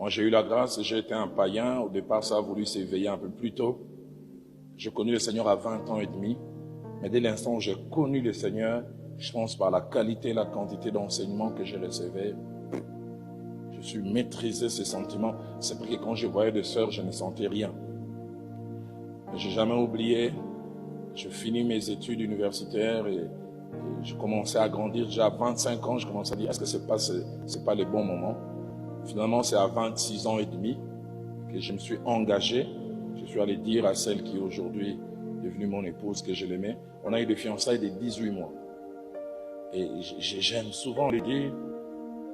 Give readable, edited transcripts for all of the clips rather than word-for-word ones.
Moi, j'ai eu la grâce, j'ai été un païen. Au départ, ça a voulu s'éveiller un peu plus tôt. J'ai connu le Seigneur à 20 ans et demi. Mais dès l'instant où j'ai connu le Seigneur, je pense par la qualité et la quantité d'enseignements que j'ai recevés, je suis maîtrisé ces sentiments. C'est parce que quand je voyais des sœurs, je ne sentais rien. Mais j'ai jamais oublié, je finis mes études universitaires et je commençais à grandir. Déjà à 25 ans, je commençais à dire, est-ce que c'est pas le bon moment? Finalement, c'est à 26 ans et demi que je me suis engagé. Je suis allé dire à celle qui aujourd'hui est devenue mon épouse que je l'aimais. On a eu des fiançailles de 18 mois. Et j'aime souvent le dire,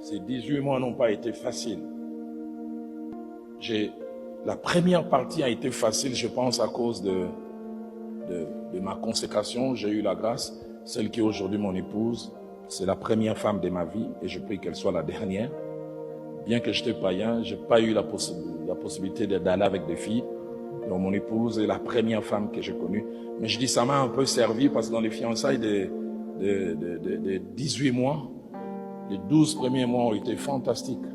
ces 18 mois n'ont pas été faciles. La première partie a été facile, je pense, à cause de ma consécration. J'ai eu la grâce. Celle qui est aujourd'hui mon épouse, c'est la première femme de ma vie et je prie qu'elle soit la dernière. Bien que j'étais païen, je n'ai pas eu la possibilité d'aller avec des filles. Donc mon épouse est la première femme que j'ai connue. Mais je dis, ça m'a un peu servi parce que dans les fiançailles de 18 mois, les 12 premiers mois ont été fantastiques.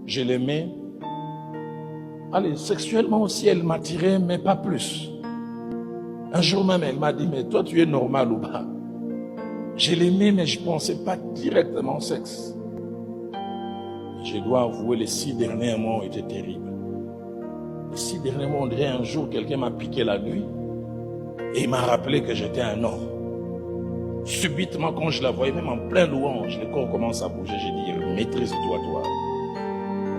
Je l'aimais. Allez, sexuellement aussi, elle m'attirait, mais pas plus. Un jour même, elle m'a dit, mais toi, tu es normal ou pas? Je l'aimais, mais je ne pensais pas directement au sexe. Je dois avouer, les 6 derniers mois ont été terribles. Les 6 derniers mois, on dirait un jour, quelqu'un m'a piqué la nuit et il m'a rappelé que j'étais un homme. Subitement, quand je la voyais, même en plein louange, le corps commence à bouger. J'ai dit, maîtrise-toi, toi.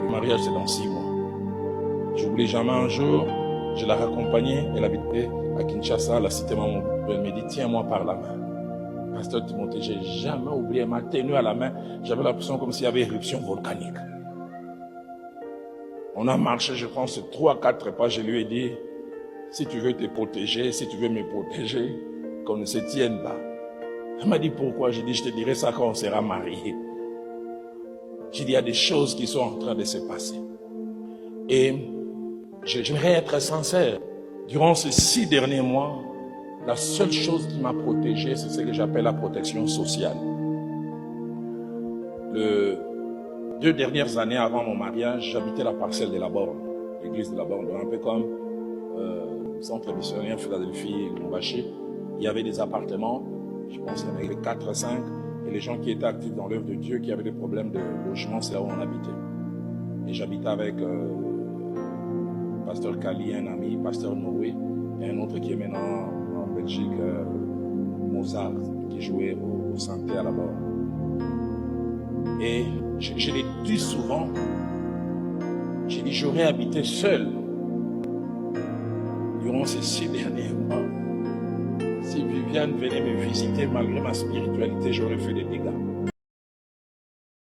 Le mariage, c'est dans 6 mois. Je n'oublie jamais un jour, je l'ai raccompagnée, elle habitait à Kinshasa, la cité Mamou. Elle me dit, tiens-moi par la main. Pasteur Timothée, j'ai jamais oublié, elle m'a tenu à la main. J'avais l'impression comme s'il y avait éruption volcanique. On a marché, je pense, 3 à 4 pas. Je lui ai dit, si tu veux te protéger, si tu veux me protéger, qu'on ne se tienne pas. Elle m'a dit, pourquoi? J'ai dit, je te dirai ça quand on sera mariés. J'ai dit, il y a des choses qui sont en train de se passer. Et j'aimerais être sincère. Durant ces 6 derniers mois, la seule chose qui m'a protégé, c'est ce que j'appelle la protection sociale. Les 2 dernières années avant mon mariage, j'habitais la parcelle de la Borne, l'église de la Borne, un peu comme centre missionnaire Philadelphie et Lombaché. Il y avait des appartements, je pense qu'il y en avait 4 à 5, et les gens qui étaient actifs dans l'œuvre de Dieu, qui avaient des problèmes de logement, c'est là où on habitait. Et j'habitais avec pasteur Kali, un ami, pasteur Noé, et un autre qui est maintenant en Belgique, Mozart, qui jouait au Santé à la Borne. Et je l'ai dit souvent, j'ai dit, j'aurais habité seul durant ces 6 derniers mois. Si Viviane venait me visiter, malgré ma spiritualité, j'aurais fait des dégâts.